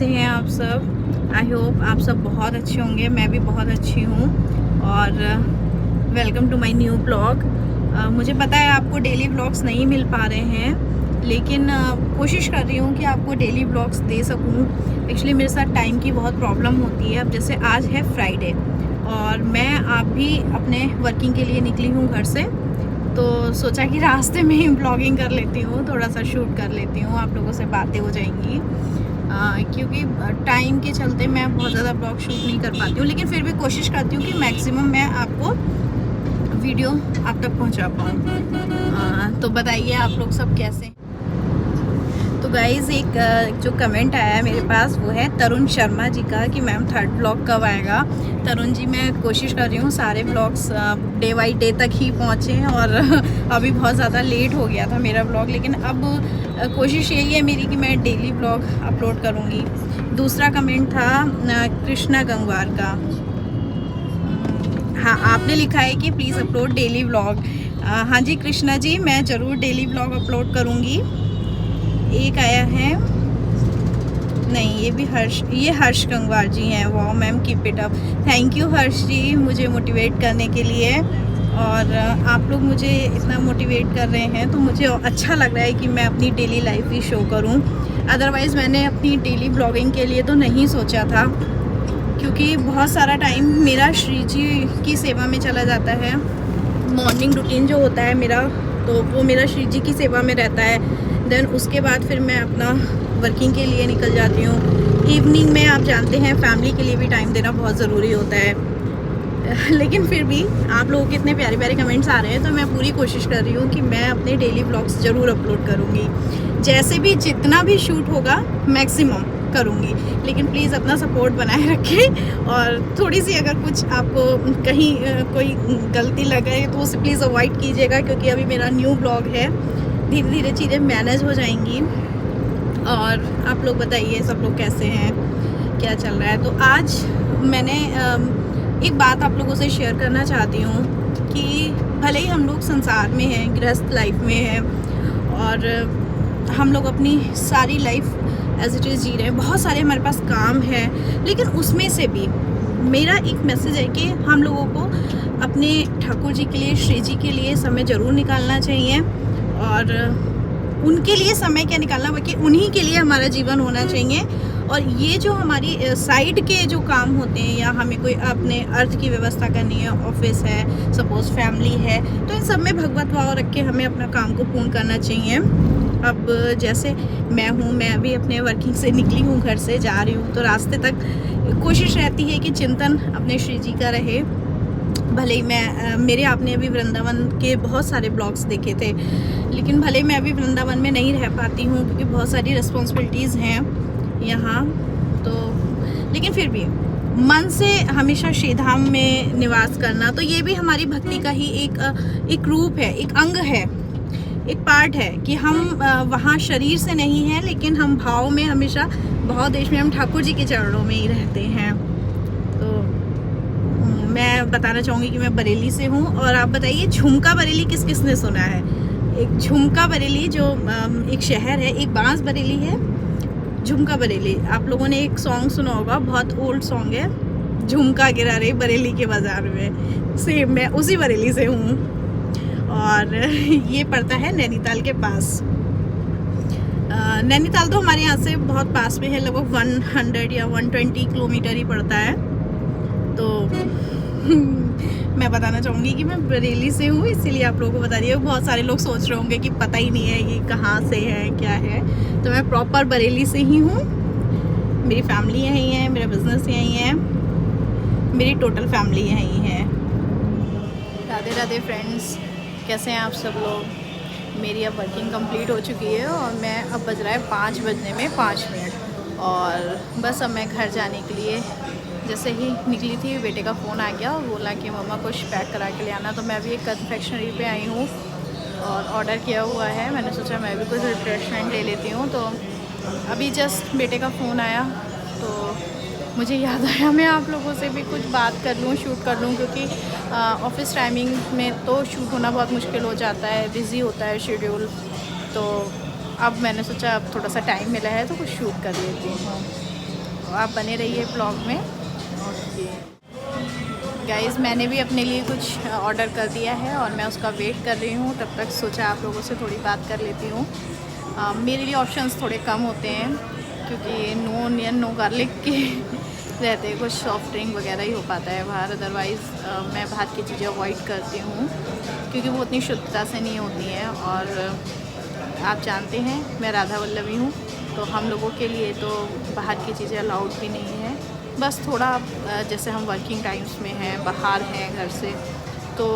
कैसे हैं आप सब। आई होप आप सब बहुत अच्छे होंगे। मैं भी बहुत अच्छी हूँ और welcome to my new blog. मुझे पता है आपको डेली ब्लॉग्स नहीं मिल पा रहे हैं, लेकिन कोशिश कर रही हूँ कि आपको डेली ब्लॉग्स दे सकूँ। एक्चुअली मेरे साथ टाइम की बहुत प्रॉब्लम होती है। अब जैसे आज है फ्राइडे और मैं आप भी अपने वर्किंग के लिए निकली हूँ घर से, तो सोचा कि रास्ते में ही ब्लॉगिंग कर लेती हूँ, थोड़ा सा शूट कर लेती हूँ, आप लोगों से बातें हो जाएंगी। क्योंकि टाइम के चलते मैं बहुत ज़्यादा ब्लॉग शूट नहीं कर पाती हूँ, लेकिन फिर भी कोशिश करती हूँ कि मैक्सिमम मैं आपको वीडियो आप तक पहुँचा पाऊँ। तो बताइए आप लोग सब कैसे। तो गाइज़ एक जो कमेंट आया है मेरे पास वो है तरुण शर्मा जी का कि मैम थर्ड ब्लॉग कब आएगा। तरुण जी, मैं कोशिश कर रही हूँ सारे ब्लॉग्स डे बाई डे तक ही पहुँचें और अभी बहुत ज़्यादा लेट हो गया था मेरा ब्लॉग, लेकिन अब कोशिश यही है मेरी कि मैं डेली ब्लॉग अपलोड करूँगी। दूसरा कमेंट था कृष्णा गंगवार का। हाँ, आपने लिखा है कि प्लीज़ अपलोड डेली ब्लॉग। हाँ जी कृष्णा जी, मैं ज़रूर डेली ब्लॉग अपलोड करूँगी। एक आया है, नहीं ये भी ये हर्ष गंगवार जी हैं। Wow ma'am, keep it up. Thank you Harsh ji मुझे मोटिवेट करने के लिए, और आप लोग मुझे इतना मोटिवेट कर रहे हैं तो मुझे अच्छा लग रहा है कि मैं अपनी डेली लाइफ ही शो करूं। अदरवाइज़ मैंने अपनी डेली ब्लॉगिंग के लिए तो नहीं सोचा था, क्योंकि बहुत सारा टाइम मेरा श्री जी की सेवा में चला जाता है। मॉर्निंग रूटीन जो होता है मेरा, तो वो मेरा श्री जी की सेवा में रहता है। देन उसके बाद फिर मैं अपना वर्किंग के लिए निकल जाती हूँ। इवनिंग में आप जानते हैं फैमिली के लिए भी टाइम देना बहुत ज़रूरी होता है। लेकिन फिर भी आप लोगों के इतने प्यारे प्यारे कमेंट्स आ रहे हैं, तो मैं पूरी कोशिश कर रही हूँ कि मैं अपने डेली ब्लॉग्स ज़रूर अपलोड करूँगी। जैसे भी जितना भी शूट होगा मैक्सिमम करूँगी, लेकिन प्लीज़ अपना सपोर्ट बनाए रखें। और थोड़ी सी अगर कुछ आपको कहीं कोई गलती लगे तो उसे प्लीज़ अवॉइड कीजिएगा, क्योंकि अभी मेरा न्यू ब्लॉग है, धीरे धीरे चीज़ें मैनेज हो जाएंगी। और आप लोग बताइए सब लोग कैसे हैं, क्या चल रहा है। तो आज मैंने एक बात आप लोगों से शेयर करना चाहती हूँ कि भले ही हम लोग संसार में हैं, गृहस्थ लाइफ में हैं, और हम लोग अपनी सारी लाइफ एज इट इज़ जी रहे हैं, बहुत सारे हमारे पास काम है, लेकिन उसमें से भी मेरा एक मैसेज है कि हम लोगों को अपने ठाकुर जी के लिए, श्री जी के लिए समय ज़रूर निकालना चाहिए। और उनके लिए समय क्या निकालना, बल्कि उन्हीं के लिए हमारा जीवन होना चाहिए। और ये जो हमारी साइड के जो काम होते हैं, या हमें कोई अपने अर्थ की व्यवस्था करनी है, ऑफिस है, सपोज़ फैमिली है, तो इन सब में भगवत भाव रख के हमें अपना काम को पूर्ण करना चाहिए। अब जैसे मैं हूँ, मैं अभी अपने वर्किंग से निकली हूँ, घर से जा रही हूँ, तो रास्ते तक कोशिश रहती है कि चिंतन अपने श्री जी का रहे। भले ही मेरे आपने अभी वृंदावन के बहुत सारे ब्लॉग्स देखे थे, लेकिन भले मैं अभी वृंदावन में नहीं रह पाती हूँ क्योंकि बहुत सारी रिस्पॉन्सिबिलिटीज़ हैं यहाँ, तो लेकिन फिर भी मन से हमेशा श्री धाम में निवास करना, तो ये भी हमारी भक्ति का ही एक रूप है, एक अंग है, एक पार्ट है कि हम वहाँ शरीर से नहीं हैं, लेकिन हम भाव में हमेशा, भाव देश में हम ठाकुर जी के चरणों में ही रहते हैं। तो मैं बताना चाहूँगी कि मैं बरेली से हूँ। और आप बताइए झुमका बरेली किस किस ने सुना है। एक झुमका बरेली जो एक शहर है, एक बांस बरेली है, झुमका बरेली। आप लोगों ने एक सॉन्ग सुना होगा, बहुत ओल्ड सॉन्ग है, झुमका गिरा रे बरेली के बाज़ार में। सेम मैं उसी बरेली से हूँ, और ये पड़ता है नैनीताल के पास। नैनीताल तो हमारे यहाँ से बहुत पास में है, लगभग 100 या 120 किलोमीटर ही पड़ता है। तो मैं बताना चाहूँगी कि मैं बरेली से हूँ, इसीलिए आप लोगों को बता रही हूँ। बहुत सारे लोग सोच रहे होंगे कि पता ही नहीं है ये कहाँ से है, क्या है। तो मैं प्रॉपर बरेली से ही हूँ, मेरी फैमिली यहीं है, मेरा बिजनेस यहीं है, मेरी टोटल फैमिली यहीं है। राधे राधे फ्रेंड्स, कैसे हैं आप सब लोग। मेरी अब वर्किंग कंप्लीट हो चुकी है और मैं अब बज रहा है 5 बजने में 5 मिनट, और बस अब मैं घर जाने के लिए जैसे ही निकली थी, बेटे का फ़ोन आ गया और बोला कि मम्मा कुछ पैक करा के ले आना। तो मैं अभी एक कन्फेक्शनरी पे आई हूँ और ऑर्डर किया हुआ है। मैंने सोचा मैं भी कुछ रिफ्रेशमेंट ले लेती हूँ। तो अभी जस्ट बेटे का फ़ोन आया तो मुझे याद आया मैं आप लोगों से भी कुछ बात कर लूँ, शूट कर लूँ, क्योंकि ऑफिस टाइमिंग में तो शूट होना बहुत मुश्किल हो जाता है, बिज़ी होता है शेड्यूल। तो अब मैंने सोचा अब थोड़ा सा टाइम मिला है तो कुछ शूट कर लेती हूँ। आप बने रहिए ब्लॉग में। गाइज़ मैंने भी अपने लिए कुछ ऑर्डर कर दिया है और मैं उसका वेट कर रही हूँ। तब तक सोचा आप लोगों से थोड़ी बात कर लेती हूँ। मेरे लिए ऑप्शंस थोड़े कम होते हैं क्योंकि नो ऑनियन नो गार्लिक के रहते हैं, कुछ सॉफ्ट ड्रिंक वगैरह ही हो पाता है बाहर। अदरवाइज़ मैं बाहर की चीज़ें अवॉइड करती हूँ क्योंकि वो उतनी शुद्धता से नहीं होती हैं। और आप जानते हैं मैं राधा वल्लभी हूँ, तो हम लोगों के लिए तो बाहर की चीज़ें अलाउड भी नहीं है। बस थोड़ा जैसे हम वर्किंग टाइम्स में हैं, बाहर हैं घर से, तो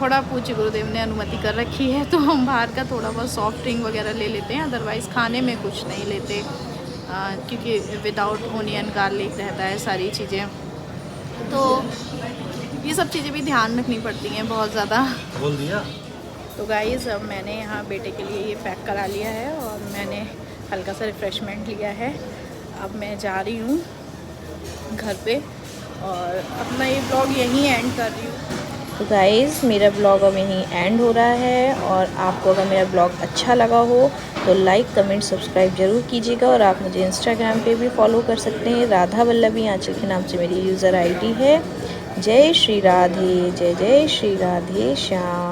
थोड़ा पूज्य गुरुदेव ने अनुमति कर रखी है तो हम बाहर का थोड़ा बहुत सॉफ्ट ड्रिंक वगैरह ले लेते हैं। अदरवाइज़ खाने में कुछ नहीं लेते क्योंकि विदाउट ओनियन गार्लिक रहता है सारी चीज़ें, तो ये सब चीज़ें भी ध्यान रखनी पड़ती हैं बहुत ज़्यादा। बोल दिया। तो गाइज़ अब मैंने यहाँ बेटे के लिए ये पैक करा लिया है और मैंने हल्का सा रिफ़्रेशमेंट लिया है। अब मैं जा रही हूँ घर पे और अपना ये ब्लॉग यहीं एंड कर रही हूँ। तो गाइज़ मेरा ब्लॉग अब यहीं एंड हो रहा है और आपको अगर मेरा ब्लॉग अच्छा लगा हो तो लाइक कमेंट सब्सक्राइब ज़रूर कीजिएगा। और आप मुझे इंस्टाग्राम पे भी फॉलो कर सकते हैं, राधा वल्लभी आंचल के नाम से मेरी यूज़र आईडी है। जय श्री राधे, जय जय श्री राधे श्याम।